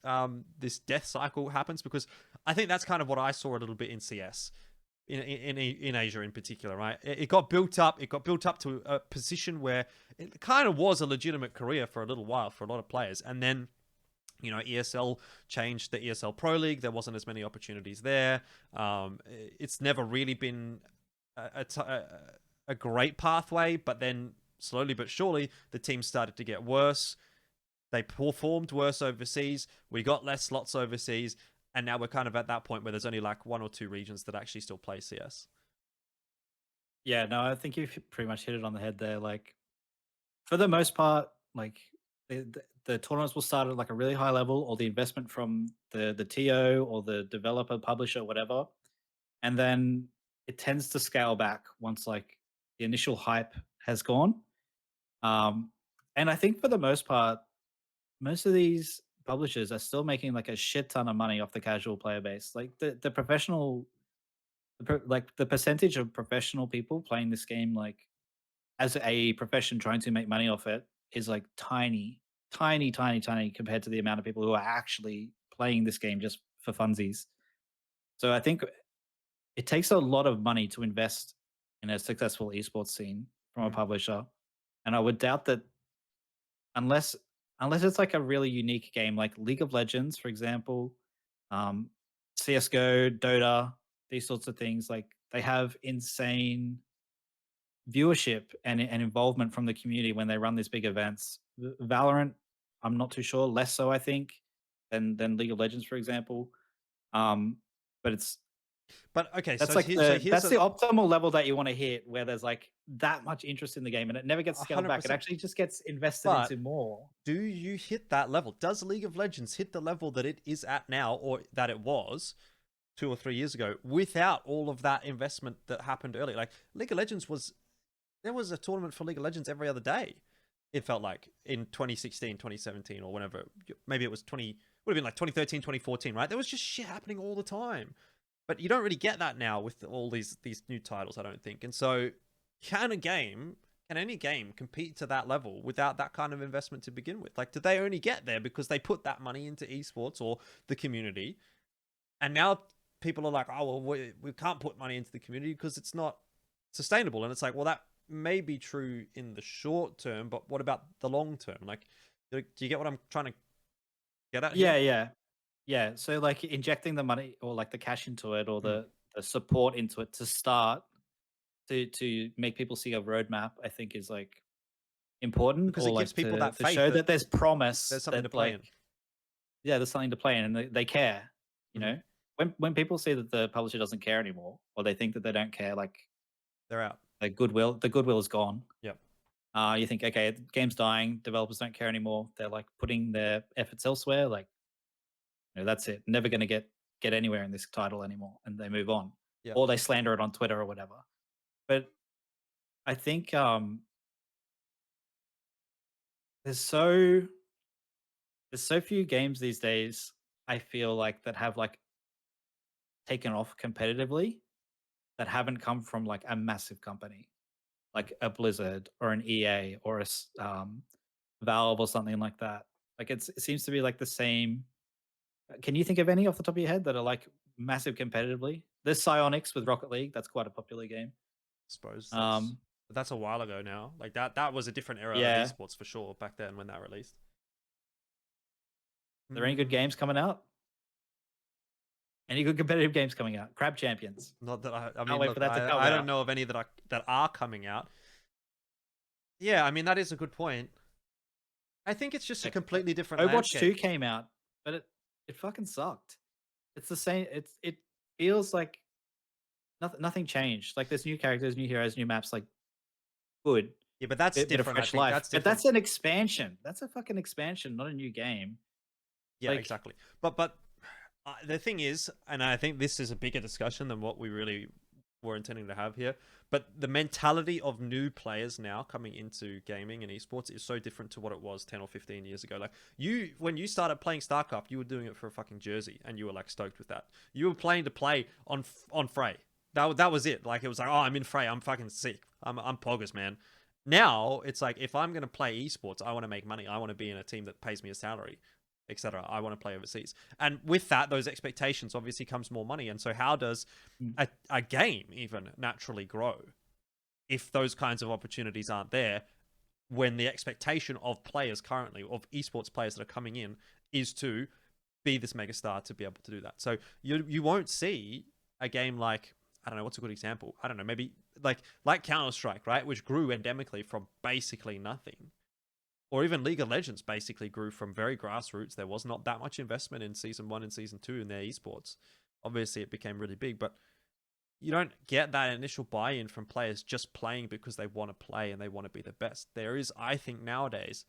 this death cycle happens? Because I think that's kind of what I saw a little bit in CS. In Asia in particular, right? It got built up. It got built up to a position where it kind of was a legitimate career for a little while for a lot of players. And then, you know, ESL changed the ESL Pro League. There wasn't as many opportunities there. It's never really been a great pathway. But then slowly but surely, the team started to get worse. They performed worse overseas. We got less slots overseas. And now we're kind of at that point where there's only like 1 or 2 regions that actually still play CS. Yeah, no, I think you've pretty much hit it on the head there. Like, for the most part, like the tournaments will start at like a really high level, or the investment from the TO or the developer, publisher, whatever, and then it tends to scale back once like the initial hype has gone. Um, and I think for the most part, most of these publishers are still making like a shit ton of money off the casual player base. Like the professional, like the percentage of professional people playing this game, like as a profession trying to make money off it, is like tiny, tiny, tiny, tiny compared to the amount of people who are actually playing this game just for funsies. So I think it takes a lot of money to invest in a successful esports scene from a publisher, and I would doubt that unless it's like a really unique game like League of Legends, for example, um, CS:GO, Dota, these sorts of things. Like they have insane viewership and involvement from the community when they run these big events. Valorant, I'm not too sure, less so I think than League of Legends, for example. But it's But okay, that's so like here's the optimal level that you want to hit, where there's like that much interest in the game, and it never gets scaled back. It 100%. actually just gets invested But into more. do you hit that level? Does League of Legends hit the level that it is at now, or that it was, 2 or 3 years ago without all of that investment that happened earlier. Like League of Legends there was a tournament for League of Legends every other day. It felt like in 2016, 2017, or whenever. Maybe it was would have been like 2013, 2014, right? There was just shit happening all the time. But you don't really get that now with all these new titles, I don't think. And so, can any game compete to that level without that kind of investment to begin with? Like, did they only get there because they put that money into esports or the community? And now people are like, oh, well, we can't put money into the community because it's not sustainable. And it's like, well, that may be true in the short term, but what about the long term? Like, do you get what I'm trying to get at here? Yeah. So like injecting the money or like the cash into it or Mm. the support into it to start to make people see a roadmap, I think is like important, Because or it gives like people that to faith show that that there's promise there's something to that play like in. yeah, there's something to play in and they care. You Mm-hmm. know, when people see that the publisher doesn't care anymore, or they think that they don't care, like They're out. the goodwill is gone. Yep. You think, okay, the game's dying, developers don't care anymore. They're like putting their efforts elsewhere. Like, that's it. Never going to get anywhere in this title anymore, and they move on, Yep. or they slander it on Twitter or whatever. But I think there's so there's so few games these days. I feel like that have like taken off competitively that haven't come from like a massive company, like a Blizzard or an EA or Valve or something like that. Like it seems to be like the same. Can you think of any off the top of your head that are like massive competitively? There's Psionics with Rocket League. That's quite a popular game. Suppose Um, that's a while ago now. Like that was a different era of yeah. esports for sure back then when that released. Are there any good games coming out? Any good competitive games coming out? Crab Champions. Not that I Can't mean, wait for look, that to come I don't out. know of any that are coming out. Yeah, I mean that is a good point. I think it's just a Like completely different Overwatch landscape. 2 came out, but it fucking sucked. It's the same. It feels like nothing changed. Like there's new characters, new heroes, new maps. Like good, Yeah, but that's bit of different. I fresh think life. that's But different. that's an expansion. That's a fucking expansion, not a new game. Yeah, Like exactly. But the thing is, and I think this is a bigger discussion than what we really were intending to have here. But the mentality of new players now coming into gaming and esports is so different to what it was 10 or 15 years ago. Like when you started playing StarCraft, you were doing it for a fucking jersey, and you were like stoked with that. You were playing to play on Frey. That was it. Like it was like, oh, I'm in Frey. I'm fucking sick. I'm poggers, man. Now it's like if I'm gonna play esports, I want to make money. I want to be in a team that pays me a salary, etc. I want to play overseas. And with that, those expectations obviously comes more money. And so how does mm, a game even naturally grow if those kinds of opportunities aren't there when the expectation of players currently, of esports players that are coming in, is to be this megastar to be able to do that. So you won't see a game like, I don't know, what's a good example? I don't know, maybe like Counter-Strike, right? Which grew endemically from basically nothing, or even League of Legends basically grew from very grassroots. There was not that much investment in season 1 and season 2 in their esports. Obviously, it became really big, but you don't get that initial buy-in from players just playing because they want to play and they want to be the best. There is, I think, nowadays,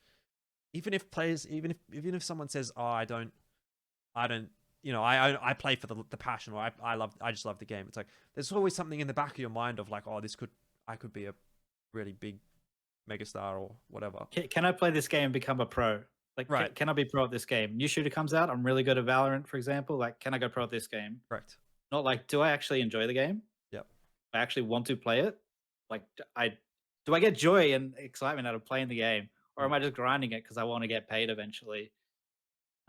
even if someone says, "Oh, I don't, I play for the passion, or I just love the game." It's like there's always something in the back of your mind of like, "Oh, I could be a really big megastar or whatever." can I play this game and become a pro? Like, Right. can I be pro at this game? New shooter comes out. I'm really good at Valorant, for example. Like, can I go pro at this game? Correct. Not like, do I actually enjoy the game? Yep. I actually want to play it. Like, do I get joy and excitement out of playing the game, or Mm. am I just grinding it because I want to get paid eventually?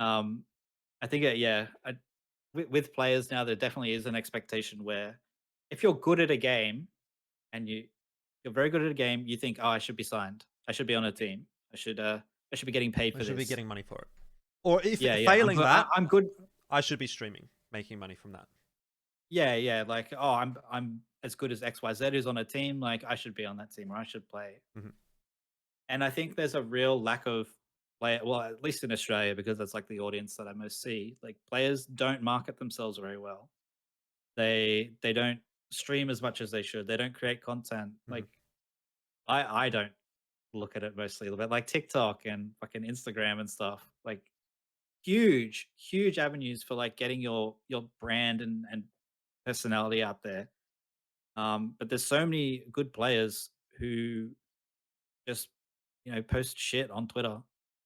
Um, I think, with players now, there definitely is an expectation where if you're good at a game and you're very good at a game, you think, oh, I should be signed. I should be on a team. I should be getting paid I for should be this. getting money for it. Or if Yeah, yeah. failing that, I'm good. I should be streaming, making money from that. Yeah, yeah. Like, oh, I'm as good as XYZ is on a team. Like, I should be on that team or I should play. Mhm. And I think there's a real lack of player. Well, at least in Australia, because that's like the audience that I most see. Like, players don't market themselves very well. They don't stream as much as they should. They don't create content. Mhm. Like, I don't look at it mostly, but like TikTok and fucking Instagram and stuff. Like huge avenues for like getting your brand and personality out there. But there's so many good players who just post shit on Twitter,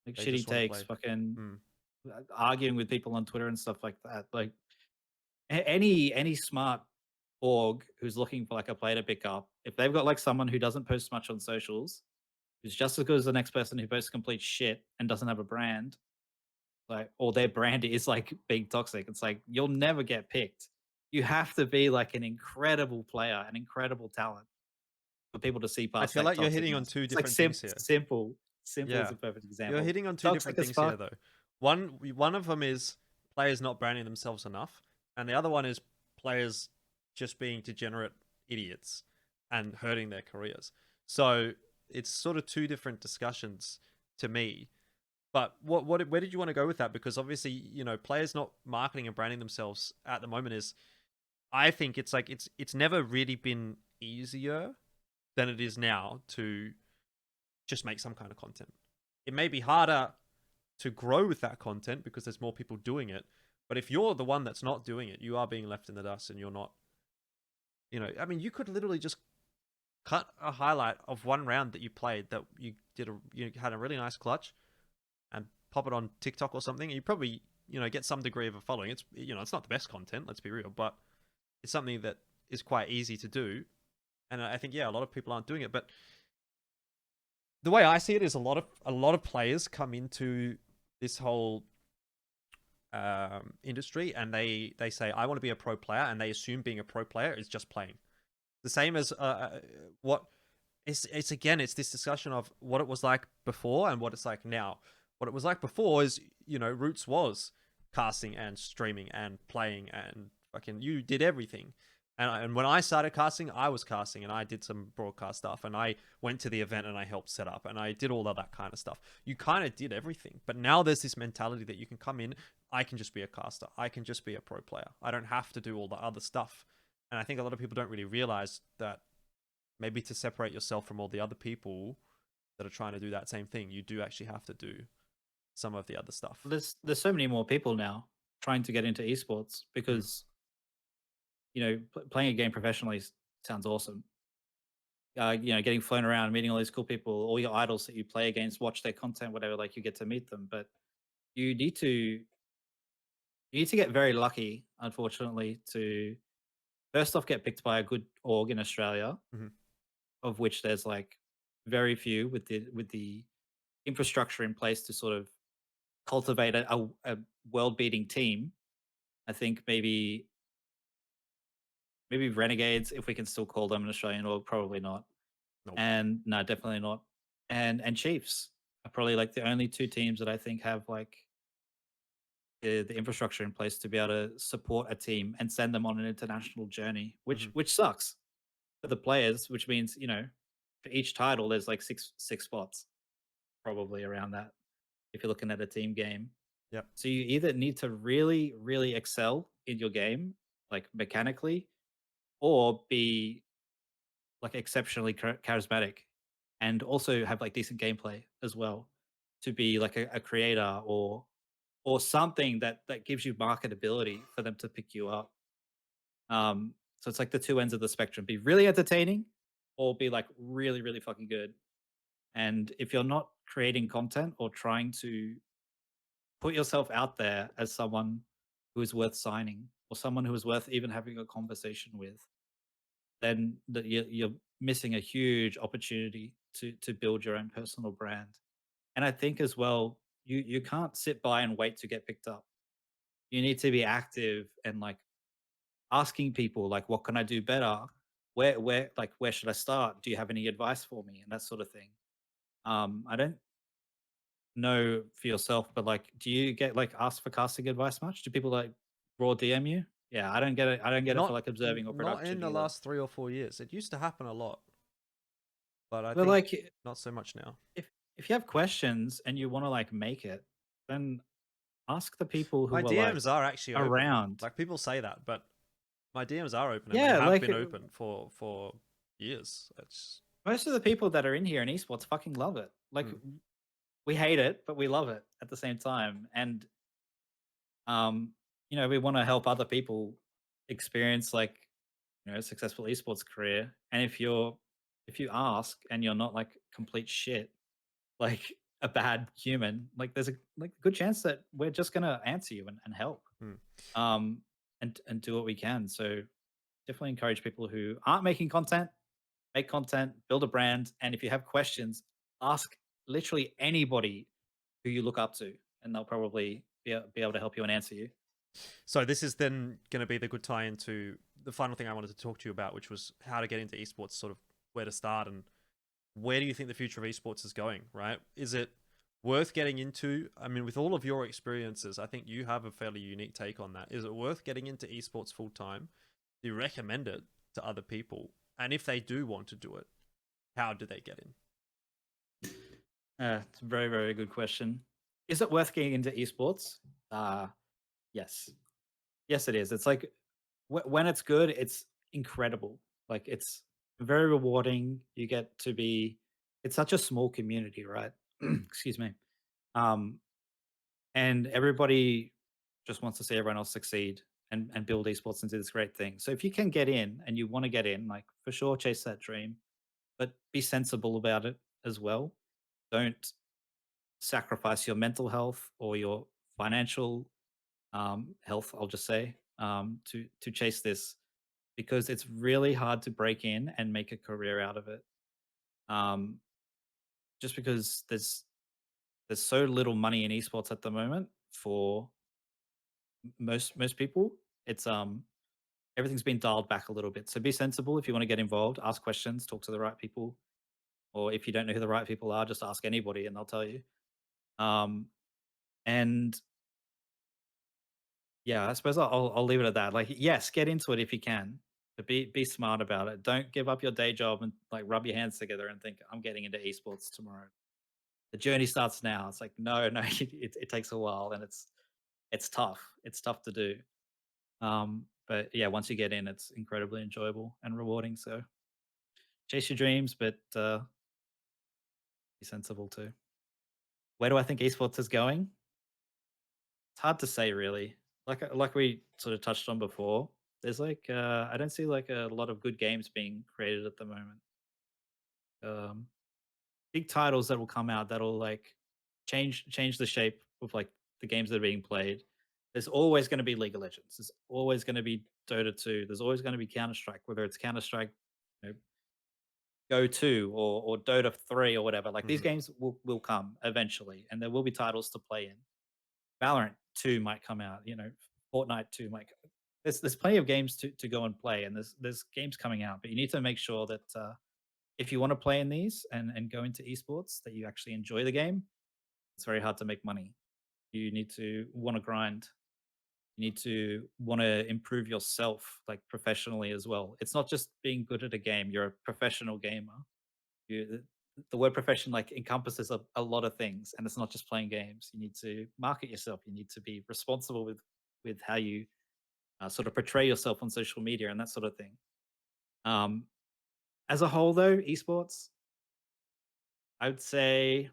like They just shitty want to takes, play. fucking Mm. arguing with people on Twitter and stuff like that. Like any smart org who's looking for like a player to pick up, if they've got like someone who doesn't post much on socials, who's just as good as the next person who posts complete shit and doesn't have a brand, like or their brand is like being toxic, it's like you'll never get picked. You have to be like an incredible player, an incredible talent for people to see I past feel that like you're hitting on toxicness. two It's like different things here. simple is Yeah. a perfect You're example. hitting on two Toxic different as things here, fuck. though. One of them is players not branding themselves enough, and the other one is players just being degenerate idiots and hurting their careers. So it's sort of two different discussions to me. But where did you want to go with that? Because obviously, players not marketing and branding themselves at the moment is, I think it's like it's never really been easier than it is now to just make some kind of content. It may be harder to grow with that content because there's more people doing it. But if you're the one that's not doing it, you are being left in the dust and you're not, I mean, you could literally just cut a highlight of one round that you played that you had a really nice clutch and pop it on TikTok or something. You probably, get some degree of a following. It's not the best content, let's be real, but it's something that is quite easy to do. And I think, yeah, a lot of people aren't doing it. But the way I see it is a lot of players come into this whole industry and they say I want to be a pro player, and they assume being a pro player is just playing. The same as what it's again, it's this discussion of what it was like before and what it's like now. What it was like before is, Roots was casting and streaming and playing and fucking you did everything. And when I started casting, I was casting and I did some broadcast stuff and I went to the event and I helped set up and I did all of that kind of stuff. You kind of did everything. But now there's this mentality that you can come in, I can just be a caster. I can just be a pro player. I don't have to do all the other stuff. And I think a lot of people don't really realize that maybe to separate yourself from all the other people that are trying to do that same thing, you do actually have to do some of the other stuff. There's so many more people now trying to get into esports Mm. because playing a game professionally sounds awesome. Getting flown around, meeting all these cool people, all your idols that you play against, watch their content, whatever. Like you get to meet them, but you need to you need to get very lucky, unfortunately, to first off get picked by a good org in Australia, Mhm. of which there's like very few with the infrastructure in place to sort of cultivate a world beating team. I think maybe Renegades, if we can still call them an Australian org, probably not. Nope. And no, definitely not. And Chiefs are probably like the only two teams that I think have like the infrastructure in place to be able to support a team and send them on an international journey, which Mhm. which sucks for the players, which means for each title there's like six spots probably around that if you're looking at a team game. Yep. So you either need to really really excel in your game, like mechanically, or be like exceptionally charismatic and also have like decent gameplay as well to be like a creator or something that gives you marketability for them to pick you up. So it's like the two ends of the spectrum: be really entertaining or be like really really fucking good. And if you're not creating content or trying to put yourself out there as someone who is worth signing or someone who is worth even having a conversation with, then you're missing a huge opportunity to build your own personal brand. And I think as well, you can't sit by and wait to get picked up. You need to be active and like asking people like, what can I do better? Where should I start? Do you have any advice for me? And that sort of thing. I don't know for yourself, but like, do you get like asked for casting advice much? Do people like raw DM you? Yeah, I don't get it. I don't get it for like observing or Not in production the either. last 3 or 4 years. It used to happen a lot, but I But think like, not so much now. if you have questions and you want to like make it, then ask the people My who are like DMs are actually open. around. Like people say that, but my DMs are open and they Yeah, have like been open for years. It's most of the people that are in here in esports fucking love it. Like mm, we hate it, but we love it at the same time. And We want to help other people experience like a successful esports career. And if you ask and you're not like complete shit, like a bad human, like there's a like good chance that we're just gonna answer you and help. Hmm. Um and do what we can. So definitely encourage people who aren't making content, make content, build a brand, and if you have questions, ask literally anybody who you look up to, and they'll probably be able to help you and answer you. So this is then going to be the good tie into the final thing I wanted to talk to you about, which was how to get into esports, sort of where to start and where do you think the future of esports is going, right? Is it worth getting into? I mean, with all of your experiences, I think you have a fairly unique take on that. Is it worth getting into esports full time? Do you recommend it to other people? And if they do want to do it, how do they get in? It's a very, very good question. Is it worth getting into esports? Yes. Yes, it is. It's like when it's good, it's incredible. Like it's very rewarding. You get to be. It's such a small community, right? Excuse me. Um, and everybody just wants to see everyone else succeed and build esports into this great thing. So if you can get in and you want to get in, like for sure, chase that dream, but be sensible about it as well. Don't sacrifice your mental health or your financial health. I'll just say to chase this because it's really hard to break in and make a career out of it. Um, just because there's so little money in esports at the moment for most people. It's everything's been dialed back a little bit. So be sensible if you want to get involved. Ask questions, talk to the right people, or if you don't know who the right people are, just ask anybody and they'll tell you. Um, and yeah, I suppose I'll leave it at that. Like, yes, get into it if you can, but be smart about it. Don't give up your day job and like rub your hands together and think I'm getting into esports tomorrow. The journey starts now. It's like no, it takes a while and it's tough. It's tough to do. But yeah, once you get in, it's incredibly enjoyable and rewarding. So chase your dreams, but be sensible too. Where do I think esports is going? It's hard to say, really. Like we sort of touched on before. There's like I don't see like a lot of good games being created at the moment. Um, Big titles that will come out that'll like change the shape of like the games that are being played. There's always going to be League of Legends. There's always going to be Dota 2. There's always going to be Counter Strike, whether it's Counter Strike, you know, Go 2 or Dota 3 or whatever. Like these Mm-hmm. games will come eventually, and there will be titles to play in. Valorant 2 might come out. Fortnite 2 might. There's plenty of games to go and play, and there's games coming out, but you need to make sure that if you want to play in these and go into esports, that you actually enjoy the game. It's very hard to make money. You need to want to grind. You need to want to improve yourself, like professionally as well. It's not just being good at a game. You're a professional gamer. The word profession like encompasses a lot of things, and it's not just playing games. You need to market yourself. You need to be responsible with how you sort of portray yourself on social media and that sort of thing. Um, as a whole, though, esports, I would say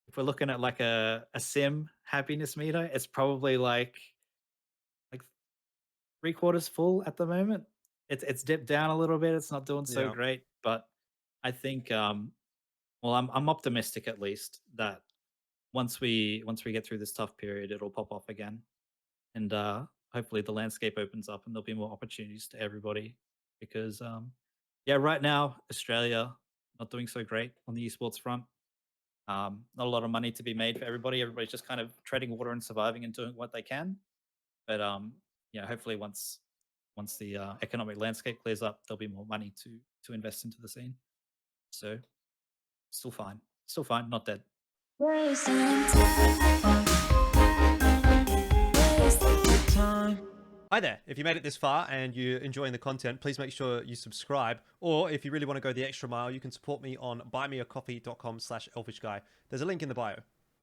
if we're looking at like a sim happiness meter, it's probably like three quarters full at the moment. It's dipped down a little bit. It's not doing so Yeah. great, but I think well, I'm optimistic at least that once we get through this tough period, it'll pop off again, and hopefully the landscape opens up and there'll be more opportunities to everybody. Because yeah, right now Australia not doing so great on the esports front. Not a lot of money to be made for everybody. Everybody's just kind of treading water and surviving and doing what they can. But yeah, hopefully once the economic landscape clears up, there'll be more money to invest into the scene. So still fine, not dead. Hi there. If you made it this far and you're enjoying the content, please make sure you subscribe. Or if you really want to go the extra mile, you can support me on buymeacoffee.com/elfishguy. There's a link in the bio.